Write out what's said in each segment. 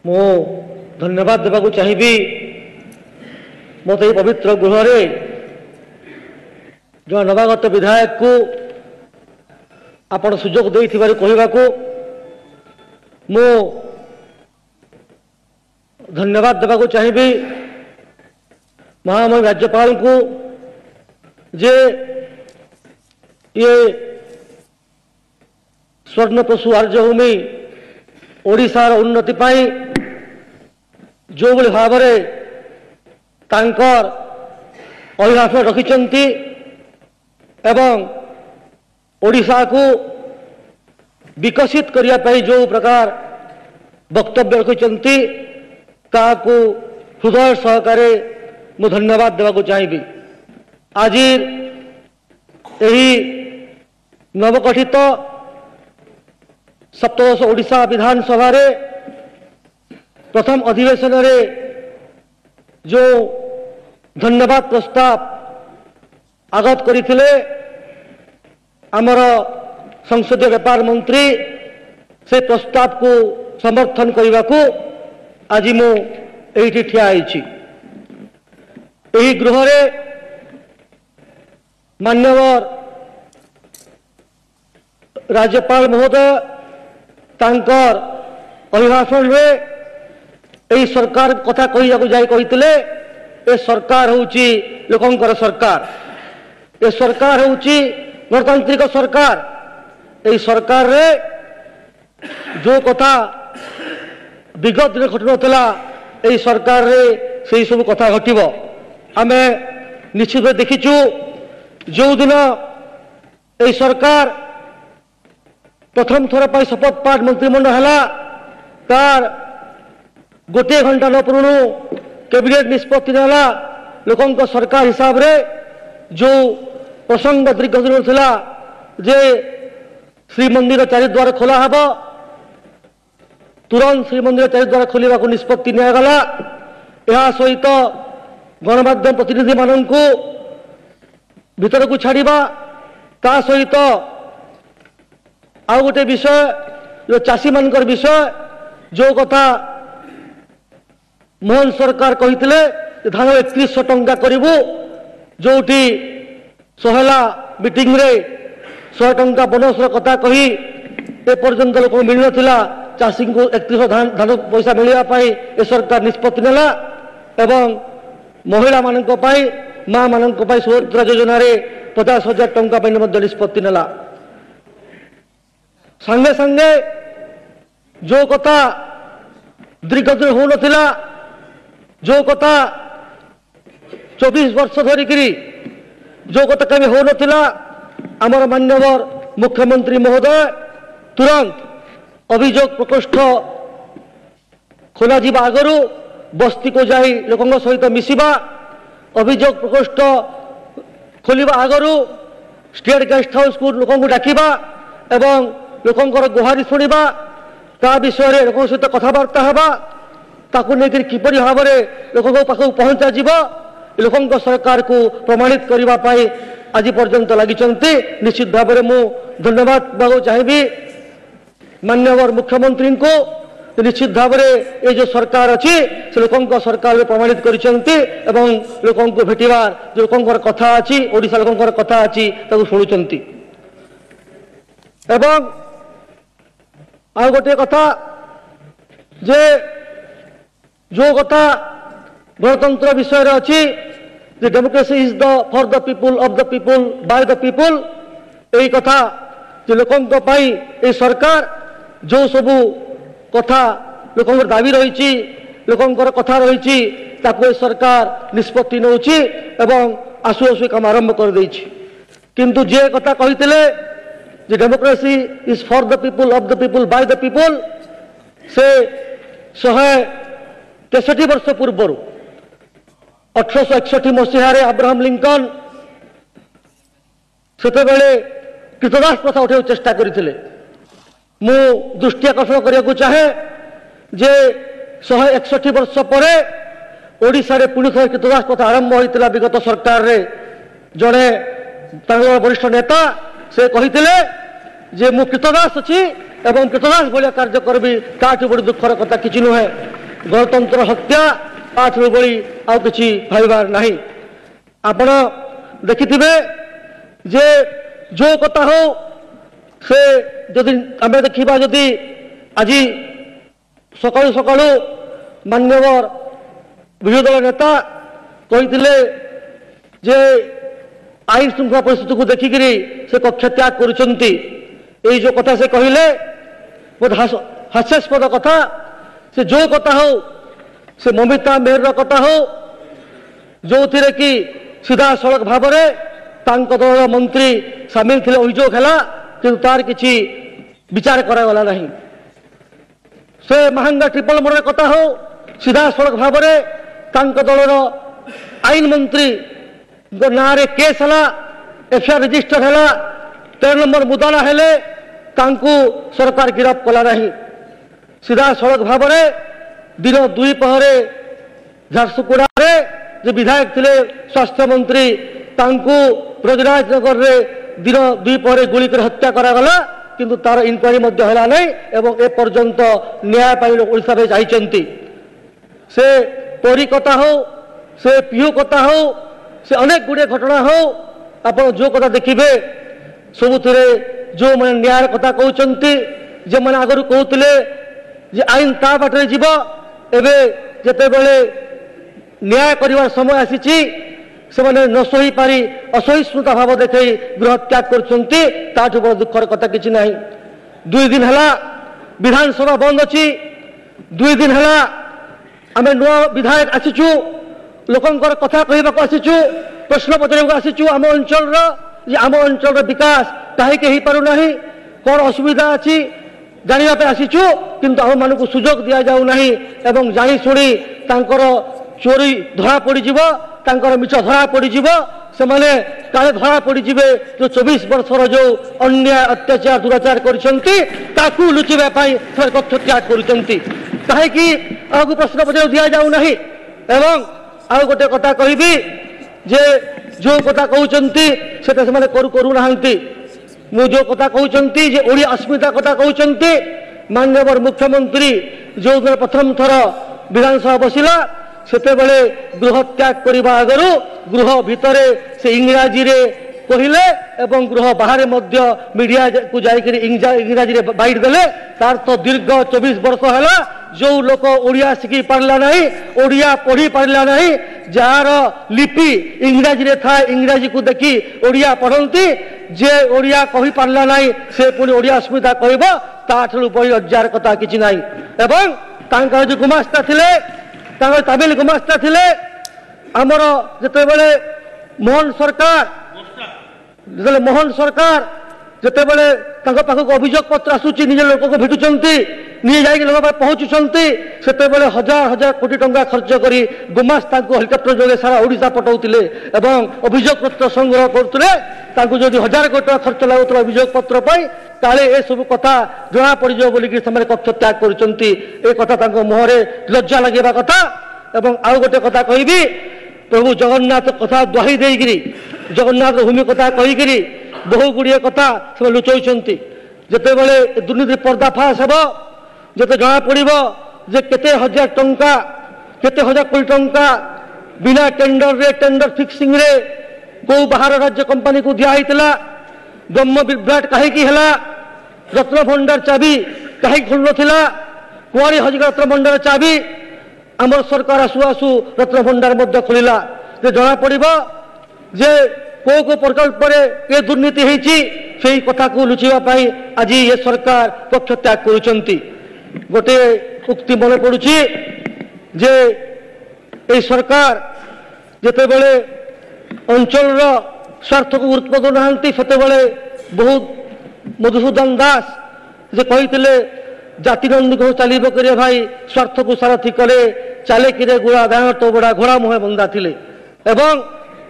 मो धन्यवाद देवाक चाहिए मत ये पवित्र गृह जो नवागत विधायक को आपण सुजोग दे कहवाकू मो धन्यवाद देवाक चाहिए महामहिम राज्यपाल को जे ये स्वर्ण पशु आर्यभूमि ओडिशार उन्नति पाई जो भाव तांकर अभिभाषण रखिछंती एवं ओडिशा को विकसित करिया पाई जो प्रकार वक्तव्य रखिछंती ताकू हृदय सहकारे मु धन्यवाद देवाक चाहिए। आज यही नवगठित सप्तदश ओडिशा विधानसभा रे प्रथम अधिवेशन रे जो धन्यवाद प्रस्ताव आगत करथिले आमर संसदीय व्यापार मंत्री से प्रस्ताव को समर्थन करने को आज मु एठी ठिया आइछि। एही गृह रे मान्यवर राज्यपाल महोदय तांकर अभिभाषण रे यही सरकार कथा कहते ए सरकार होउची लोकंकर सरकार, ए सरकार होउची गणतांत्रिक सरकार। यही सरकार रे जो कथा विगत दिन घटु नथिला यही सरकार रे से सब कथा घटिब आमे निश्चित देखिचु। जो दिन यही सरकार प्रथम थर पर शपथ पाठ मंत्रिमंडल है तार गोटे घंटा न पूर्ण कैबिनेट निष्पत्ति नाला लोकों सरकार हिसाब रे जो प्रसंग दीर्घ दिन था जे श्रीमंदिर चारिद्वार खोला हब तुरंत श्रीमंदिर चारिद्वार खोलने को निष्पत्ति निगला। यह सहित गणमाध्यम प्रतिनिधि मान भीतर को छाड़ा ता सहित आउ गोटे विषय जो चाषी मान विषय जो कथा मोहन सरकार कहते धान 3100 टंका करूँ जो सहला मीटिंग रे 100 टंका बोनस कथा कही एपर्यंत लोक मिल ना चाषी को 3100 धान पैसा मिलवाई ए सरकार निष्पत्ति नेला एवं महिला मानक माँ मानक सुभद्रा योजना 50,000 टंका निष्पत्ति नेला। संगे संगे जो कथा दीर्घ दिन हो नथिला जो कथा 24 वर्ष धरिकी जो कथा कभी हो नथिला आमर मान्यवर मुख्यमंत्री महोदय तुरंत अभियोग प्रकोष्ठ खोल आगु बस्ती को जाई लोकों सहित मिसिबा अभियोग प्रकोष्ठ खोलिबा आगु स्टेट गेस्ट हाउस को लोकों को डाकिबा एवं लोकंकर गुहारी शुणा ता विषय लोक सहित कथबार्ता हवा ताकू लेकर किपरि भाव में लोकों पाखक पहुंचा लोकों सरकार को प्रमाणित करने आज पर्यंत लगी निश्चित भाव में मु धन्यवाद देवाक चाहिए मान्यवर मुख्यमंत्री को। निश्चित भाव में ये जो सरकार अच्छी से लोकों सरकार में प्रमाणित कर लोकों को भेटार जो लोकों कथा अच्छी ओडिशा लोकों कथा अच्छी शुणुंट एवं आ गोटे कथा जे जो कथा गणतंत्र विषय अच्छी democracy is the for the people of the people by the people यही कथा जो लोकों सरकार जो सबू कथा लोकों दाबी रही लोकों कथा रही सरकार निष्पत्ति नौची एवं आसु आसु काम आरंभ कर देछि। किंतु जे कथा कहते democracy is for the people of the people by the people से 163 वर्ष पूर्व 1861 मसीह अब्राहम लिंकन सेते कृतदास प्रथा उठे चेष्टा करते मु दृष्टि आकर्षण करने चाहे जे 161 वर्ष पर ओडिशा रे पुणी थे कृतदास प्रथा आरंभ होता विगत सरकार रे जड़े वरिष्ठ नेता से कहते जे मु कृतदास अच्छी एवं कृतदास भाया कार्य करबी ताठू बड़ी दुखर कथा किसी नुहे। गणतंत्र हत्या ताठू बड़ी आउ किछि भाइबार नहीं। आपण देखिथिबे जे जो कथा हो से जदि आमे देखिबा जदि आज सकाळु सकाळु मान्यवर विरोधी दल नेता कहिथिले जे आईन श्रृंखला परिस्थिति को देखिकी से कक्ष त्याग करुचंती। ये जो कथा से कहले बहुत हास्यास्पद कथा। से जो कथा हो से ममिता मेहर कथा हो जो थे कि सीधा सड़क भाव में दल मंत्री सामिल थे अभियोग है कि तार किसी विचार करागला नहीं। से महांगा ट्रिपल मर्डर कथा हो सीधा सड़क भाव में दलर आईन मंत्री ना केस है एफआईआर रजिस्टर है 13 नंबर मुदाला हेले सरकार गिरफ्त कला नहीं। सीधा सड़क भाव में दिन 2 पहरे झारसुगुड़ा जो विधायक थे स्वास्थ्य मंत्री ब्रजराज नगर रे दिन 2 पहरे गुली कर हत्या करागला किंतु तार इनक्वारी है नहीं एवं ए पर्यंत न्याय पाई ओडिशा में जाइछंती। से परी कथा हो से पीहू कथा हो से अनेक गुड़े घटना हो आप जो कथा देखिए सबुथ जो मैंने न्याय कथा कहते जे मैंने आगु कहते जे आईन ता बाटे जीव एबे जेते बेले न्याय करिवार समय आसीची से मैंने न सही पारी असहिष्णुता भाव देखई गृह त्याग करछंती ताठू बड़ दुखर कथा किछि नाही। 2 दिन हला विधानसभा बंद अछि। 2 दिन हला आमे नुआ विधायक आसीचु लोकंकर कथा कहबाक आसीचु प्रश्न पचारक आसीचु आम अंचल विकास कहीं पारु नहीं कौन असुविधा अच्छी जानवाप आसीचु किंतु आम मान को सुजोग दि जाऊ नहीं एवं जाशुणी चोरी धरा पड़ मिछ धरा पड़ से माने काले धरा पड़े जो 24 वर्षर जो अन्याय अत्याचार दुराचार कर लुचाई तथ्य त्याग कर कहीं प्रश्न पचार दि जाऊ नहीं। एवं आउ गोटे कथा कहबी जे जो कथा कहते से करूना मु जो कथा कहते जे ओडिया अस्मिता कथा कहते माननीय मुख्यमंत्री जो दिन प्रथम थर विधानसभा बसिला सेते बेले गृह त्याग करने आगु गृह भितर से इंग्राजी रे कहले एवं गृह बाहर मीडिया को जाकर इंग्राजी बाइट देले तार तो दीर्घ 24 वर्ष है जो लोक ओडिया शिखी पार्ला नहीं ओडिया पढ़ी पार्ला नहीं जार लिपि इंग्राजी रे था इंग्राजी को देखी ओडिया पढ़ती जे ओडिया कही पार्ला नहीं से पुणी ओडिया अस्मिता कहब ताठू बड़ी लज्जार कथा किछि नहीं। एवं जो गुमास्ता थिले तमिल गुमास्ता थिले आमर जिते बेले मोहन सरकार जिते बेले पाखक अभियोग पत्र आसूची निज लोक को भेटुचंती निजे जाइए लोक पहुँचुंट से हजार हजार कोटी टंका खर्च कर गुमास्ता हेलिकप्टर जोगे सारा ओडिशा पठाउतिले एवं अभियोग पत्र संग्रह करते जो 1000 कोटी टंका खर्च लगुला अभियोग पत्र काले ए सब कथा जना पड़ बोलिक कक्ष त्याग करुचंती ए कथा मुहरे लज्जा लगे कथा। एवं आउ गोटे कथा कहबी प्रभु जगन्नाथ कथा दुहाई देकरी जगन्नाथ भूमि कथा कहीकि बहु गुड़िए कथा से लुचाउछंती जेते बेले दुर्नीति पर्दाफाश हेब जेते जना पड़िबो जे केते हजार टंका केते हजार कोटी टंका बिना टेंडर फिक्सिंग रे को बाहर राज्य कंपनी को दिया हितला ब्रह्म विभ्राट कहीं है रत्न भंडार चाबी कहीं खुल नथिला कुआरी हजिका रत्न भंडार चाबी आम सरकार आसु आसु रत्न भंडार मध्य खोलिला जना पड़िबो जे को प्रकल्प ये दुर्नीति होती से कथा को लुचाई आज ये सरकार पक्ष त्याग करुचंती। गोटे उक्ति मन पड़ुची जे ये सरकार जिते बेले अंचल स्वार्थ को गुरुत्व देना से बहुत मधुसूदन दास जे कही जातिनंदी को चलो करे भाई स्वार्थ को सारथी कले चाले कि गुड़ा गाँ तो बड़ा घोड़ा मुहे बंदा थिले। एवं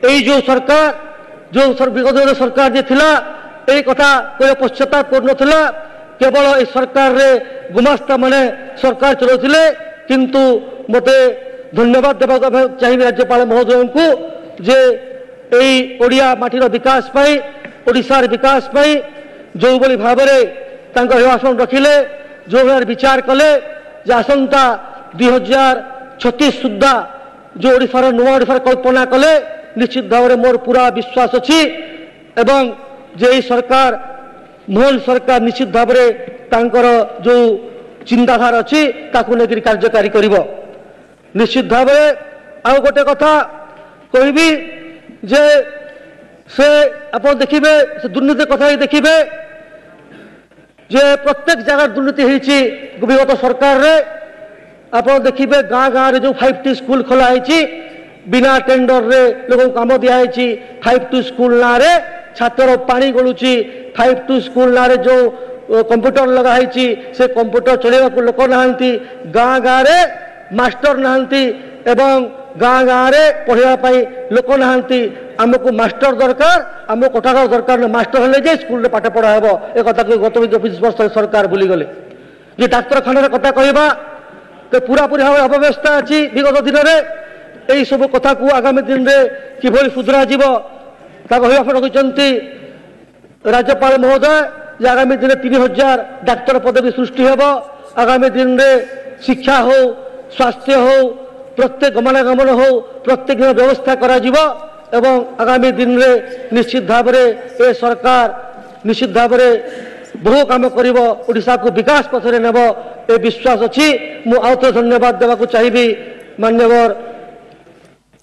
यही जो सरकार जो विगत सरकार जे थिला ए कथा कोई पश्चाताप कर केवल ए सरकार रे गुमास्ता माने सरकार चलाउथिले किंतु मते धन्यवाद देवा चाहिए राज्यपाल महोदय को जे यही ओडिया माटीर विकास पाई ओडिशार विकास पाई जो भाव में भाषण रखिले जो भाव विचार कले जे आसंता 2036 सुधा जो ओडिशार नुआ ओडिशार कल्पना कले निश्चित भाव में मोर पूरा विश्वास अच्छी एवं जे सरकार मोहन सरकार निश्चित भाव में तांकर जो चिंताधारा अच्छी ताकू लेकर कार्यकारी करिवो। निश्चित भाव में आउ गोटे कथा कहबी जे से आप देखिए से दुर्नीति कथा ही देखिए जे प्रत्येक जगह दुर्नीति होती विगत सरकार रे आप देखिए गाँ गाँव रे जो 5T स्कूल खोला है बिना टेंडर रे लोक काम दिखाई 5T स्कूल ना रे छात्र पानी गलुची 5T स्कूल ना रे जो कंप्यूटर लगाई से कंप्यूटर चलेगा लोक नहांती गाँ गाँव रे मास्टर नहांती एवं गाँ गाँव रे पढ़ाई लोक नहांती आमको मास्टर दरकार आम कोठागार दरकार मास्टर हेले जे स्कूल रे पाठ पढ़ा हेबो ए कथा को गत 20 वर्ष सरकार भूली गले। जे डाक्तरखाना कथा कहबा तो पूरा पूरी भाव अव्यवस्था अच्छी विगत दिन में यही सब कथा को आगामी दिन में किभली सुधरा जीव रखिंट राज्यपाल महोदय जे आगामी दिन में 3000 डाक्तर पदवी सृष्टि हेब आगामी दिन में शिक्षा हो स्वास्थ्य हो प्रत्येक गमनागमन हो प्रत्येक दिन व्यवस्था करा जीव एवं आगामी दिन में निश्चित भाव में ए सरकार निश्चित भाव में बहु काम करिब ओडिशा को विकास पथरे नेब ए विश्वास अच्छी मु आउ थे धन्यवाद देवा चाहिए माननीय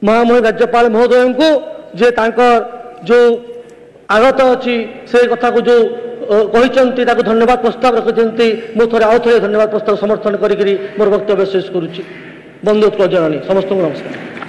महामहिम राज्यपाल महोदय को जे तांकर जो आगत अच्छी से कथा को जो कहते धन्यवाद प्रस्ताव रखिंट मु थे आउ थे धन्यवाद प्रस्ताव समर्थन करी मोर वक्तव्य शेष करुच्ची। बंधुत्व जनानी समस्त नमस्कार।